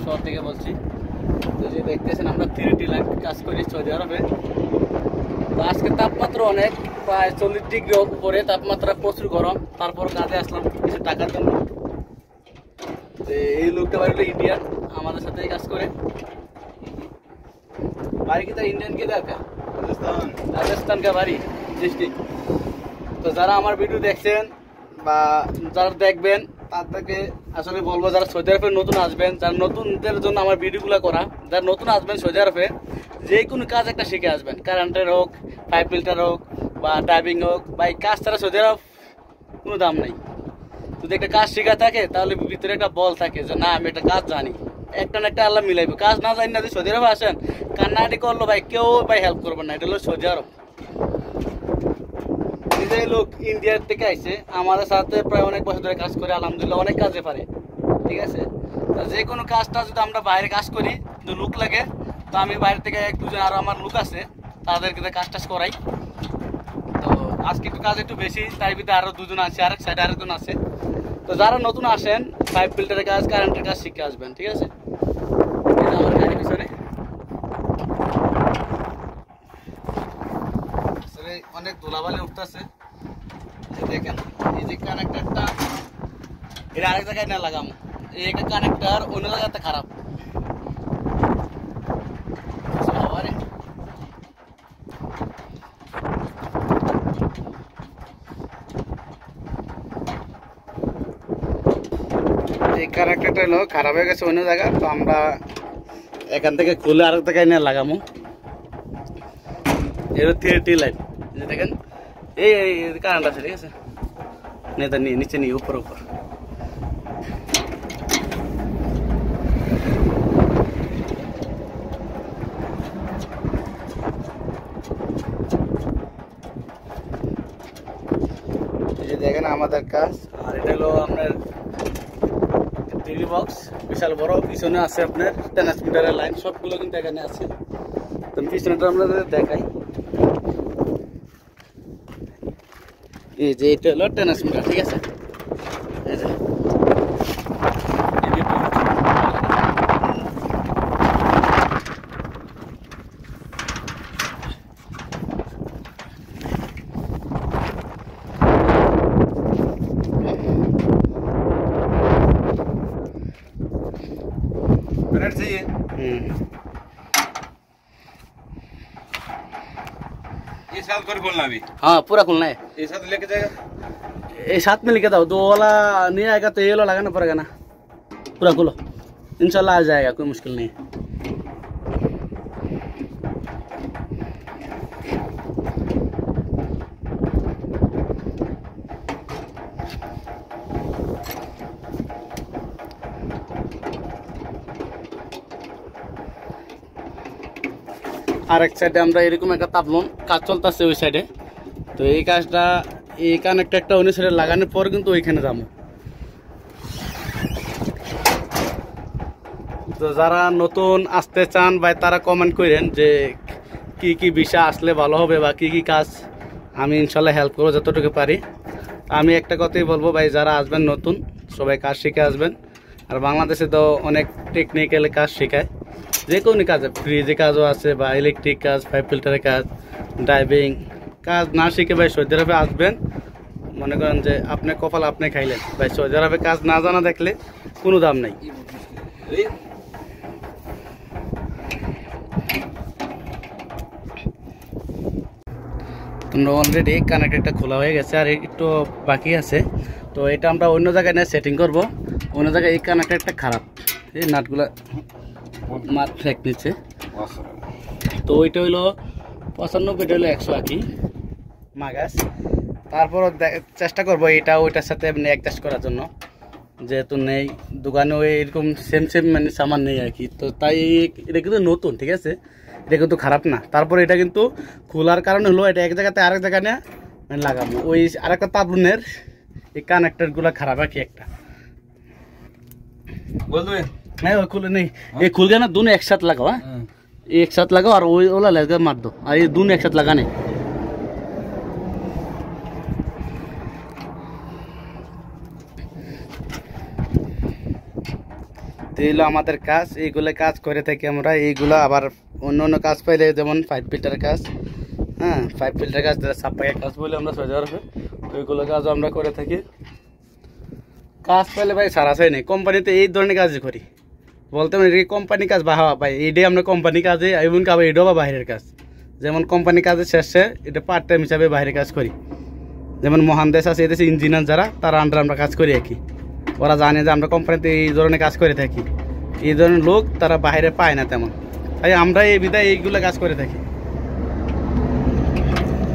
শহর থেকে বলছি। তো যে দেখতেছেন আমরা 3D লাইন কাজ করি সৌদি আরবে। তো আজকে তাপমাত্রা অনেক, প্রায় 40 ডিগ্রি উপরে তাপমাত্রা, প্রচুর গরম। তারপর কাজে আসলাম কিছু টাকার জন্য। এই লোকটা বাড়ি হলো ইন্ডিয়ান, আমাদের সাথেই কাজ করে। বাড়ি কি তার ইন্ডিয়ান কি দেখা রাজস্থান কা বাড়ি ডিস্ট্রিক্ট। তো যারা আমার ভিডিও দেখছেন বা যারা দেখবেন তাদেরকে আসলে বলবো, যারা সৌদি আরবে নতুন আসবেন, যারা নতুনদের জন্য আমার ভিডিওগুলো করা, যারা নতুন আসবেন সৌদি আরবে, যে কোনো কাজ একটা শিখে আসবেন। কারেন্টের হোক, পাইপ ফিল্টার হোক বা ড্রাইভিং হোক, বা এই কাজ ছাড়া সৌদি আরব কোনো দাম নাই। যদি একটা কাজ শেখা থাকে তাহলে ভিতরে একটা বল থাকে যে না আমি একটা কাজ জানি, একটা না একটা আল্লাহ মিলাইবে। কাজ না জানি না যদি সৌদি আরবে আসেন, কান্নাকাটি করলো ভাই, কেউ ভাই হেল্প করবেন না। এটা হলো সৌদি আরব। যে লোক ইন্ডিয়ার থেকে আইছে আমাদের সাথে প্রায় অনেক বছর ধরে কাজ করে, আলহামদুলিল্লাহ অনেক কাজে পারে, ঠিক আছে। তো যে কোনো কাজটা যদি আমরা বাইরে কাজ করি, যদি লোক লাগে, তো আমি বাইরে থেকে 1-2 জন আরও আমার লোক আছে, তাদেরকে কাজ টাজ করাই। তো আজকে একটু কাজ একটু বেশি, তাই ভিতরে আরও 2 জন আছে, আরেক সাইডে আরেকজন আছে। তো যারা নতুন আসেন পাইপ ফিল্টারের কাজ, কারেন্টের কাজ শিখে আসবেন, ঠিক আছে। আমার গাড়ির পিছনে অনেক ধুলাবালি উঠতেছে, দেখেন। এই যে কানেক্টরটা, এটা আরেক জায়গায় না লাগাম, এই একটা কানেক্টর অন্য জায়গাতে খারাপ। এই কানেক্টরটা হলো খারাপ হয়ে গেছে অন্য জায়গা, তো আমরা এখান থেকে খুলে আরেক জায়গায় নিয়ে লাগামো। এর 3D লাইন দেখেন, এই কারেন্ট আছে, ঠিক আছে। নেতা নিয়ে নিচে নিয়ে উপর উপর দেখেন আমাদের কাজ। আর এটা হলো আপনার 3D বক্স, বিশাল বড়। পিছনে আছে আপনার ট্রান্সমিটারের লাইন, সবগুলো কিন্তু এখানে আছে। তো পিছনেটা আপনাদের দেখাই। এই যে এটা হলো ট্রান্সমিটার, ঠিক আছে। এই যে हाँ पूरा खुलना है। ये साथ लेके जाएगा, ये साथ में लेके जाओ। 2 वाला नहीं आएगा तो ये वाला लगाना पड़ेगा ना। पूरा खुलो, इंशाल्लाह आ जाएगा, कोई मुश्किल नहीं है। আর এক সাইডে আমরা এরকম একটা তাপলন কাজ চলতেছে ওই সাইডে। তো এই কাজটা, এই কানেক্টরটা অন্য সাইডে লাগানোর পর কিন্তু ওইখানে যাবো। তো যারা নতুন আসতে চান ভাই, তারা কমেন্ট করেন যে কি কি বিষয় আসলে ভালো হবে বা কি কি কাজ, আমি ইনশাল্লাহ হেল্প করবো যতটুকু পারি। আমি একটা কথাই বলবো ভাই, যারা আসবেন নতুন সবাই কাজ শিখে আসবেন। আর বাংলাদেশে তো অনেক টেকনিক্যাল কাজ শেখায়, যে কোনো কাজ, ফ্রিজে কাজও আছে বা ইলেকট্রিক কাজ, পাইপ ফিল্টারের কাজ, ড্রাইভিং কাজ না শিখে ভাই সৌদি আরবে আসবেন, মনে করেন যে আপনি কপাল আপনি খাইলেন ভাই। সৌদি আরবে কাজ না জানা দেখলে কোনো দাম নাই। তোমরা অলরেডি কানেক্টরটা খোলা হয়ে গেছে, আর একটু বাকি আছে। তো এটা আমরা অন্য জায়গায় নিয়ে সেটিং করব। অন্য জায়গায় এই কানেক্টরটা খারাপ, এই নাটগুলো মার ফ্যাক নিচ্ছে। তো ওইটা হইলো 95, এটা হলো 100 আঁকি মাগাস। তারপর চেষ্টা করবো এটা ওইটার সাথে এমনি অ্যাডজাস্ট করার জন্য, যেহেতু নেই দোকানে ওই এরকম সেম মানে সামান নেই আর কি। তো তাই এটা কিন্তু নতুন, ঠিক আছে, এটা কিন্তু খারাপ না। তারপর এটা কিন্তু খোলার কারণে হলো এটা এক জায়গাতে আরেক জায়গায় নিয়ে মানে লাগাবো। ওই আরেকটা তাবলুনের এই কানেক্টরগুলো খারাপ আর কি একটা বলবে। नहीं वो खुल नहीं, ये खुल गया ना, दोनों एक साथ लगाओ। एक साथ लगाओ और वो वाला लगा मार दो, और ये दोनों एक साथ लगाने। তো এগুলো আমাদের কাজ, এইগুলো কাজ করে থাকি আমরা। এইগুলো আবার অন্য অন্য কাজ পাইলে, যেমন পাইপ ফিল্টার কাজ, হ্যাঁ পাইপ ফিল্টার কাজ, সাপ্লাইয়ের কাজ বলে আমরা সোজা রাখি, তো এইগুলো কাজও আমরা করে থাকি। কাজ পাইলে ভাই সারাসাই নেই, কোম্পানিতে এই ধরনের কাজই করি। বলতে পারি কোম্পানি কাজ বা হওয়া ভাই, এইটাই আমরা কোম্পানি কাজে, এবং আবার এটাও বা বাইরের কাজ। যেমন কোম্পানি কাজের শেষে এটা পার্ট টাইম হিসাবে বাইরে কাজ করি। যেমন মহান দেশ আছে, এদেশে ইঞ্জিনিয়ার যারা, তারা আন্ডার আমরা কাজ করি আর কি। ওরা জানে যে আমরা কোম্পানিতে এই ধরনের কাজ করে থাকি। এই ধরনের লোক তারা বাইরে পায় না তেমন, তাই আমরা এই বিধায় এইগুলো কাজ করে থাকি।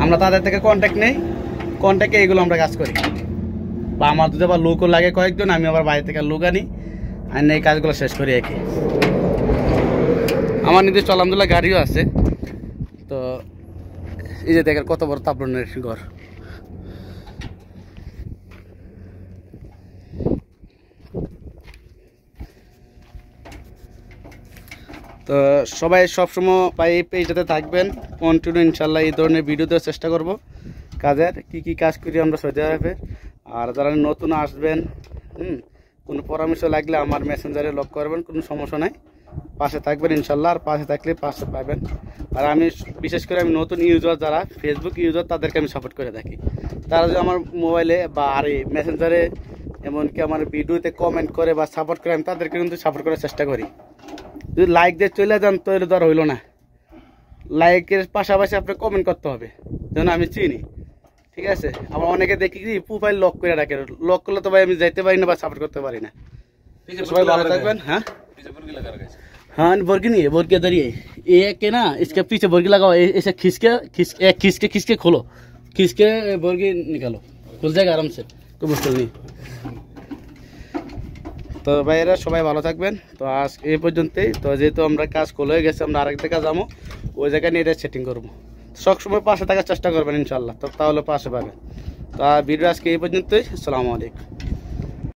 আমরা তাদের থেকে কন্ট্যাক্ট নেই, কন্ট্যাক্টে এইগুলো আমরা কাজ করি। বা আমার যদি আবার লোকও লাগে কয়েকজন, আমি আবার বাইরে থেকে লোক আনি, আর এই কাজগুলো শেষ করি আর কি। আমার নিজস্ব আলহামদুলিল্লাহ গাড়িও আছে। তো এই যে দেখেন কত বড় তাপনের ঘর। তো সবাই সবসময় এই পেজটাতে থাকবেন, কন্টিনিউ ইনশাল্লাহ এই ধরনের ভিডিও দেওয়ার চেষ্টা করব কাজের, কি কাজ করি আমরা সৌদি আরবে। আর যারা নতুন আসবেন, কোনো পরামর্শ লাগলে আমার মেসেঞ্জারে লক করবেন, কোনো সমস্যা নাই, পাশে থাকবেন ইনশাল্লাহ। আর পাশে থাকলে পাশে পাবেন। আর আমি বিশেষ করে আমি নতুন ইউজার যারা ফেসবুক ইউজার, তাদেরকে আমি সাপোর্ট করে থাকি। তারা যদি আমার মোবাইলে বা আর এই মেসেঞ্জারে, এমনকি আমার ভিডিওতে কমেন্ট করে বা সাপোর্ট করে, আমি তাদেরকে কিন্তু সাপোর্ট করার চেষ্টা করি। যদি লাইক দিয়ে চলে যান তো এটা ধর হইলো না, লাইকের পাশাপাশি আপনি কমেন্ট করতে হবে, যেন আমি চিনি, ঠিক আছে। আবার অনেকে দেখি কি প্রোফাইল লক করে রাখে, লক করলে তো ভাই আমি যাইতে পারি না বা সাপোর্ট করতে পারি না। সবাই ভালো থাকবেন। हाँ हाँ बोर्गी नहीं है, बोर्गी इधर ही है, एक है ना, इसके पीछे बोर्गी लगाओ, ऐसे खींच के खोलो, खींच के बोर्गी निकालो, खुल जाएगा आराम से, कोई मुश्किल नहीं। তো ভাইয়েরা সবাই ভালো থাকবেন। তো আজ এই পর্যন্তই। তো যেহেতু আমরা কাজ খোলা হয়ে গেছে, আমরা আরেক জায়গায় যাবো, ওই জায়গায় নিয়ে এটা সেটিং করবো। সবসময় পাশে থাকার চেষ্টা করবেন ইনশাল্লাহ, তো তাহলে পাশে পাবেন। তো ভিডিও আজকে এই পর্যন্তই। আসসালামু আলাইকুম।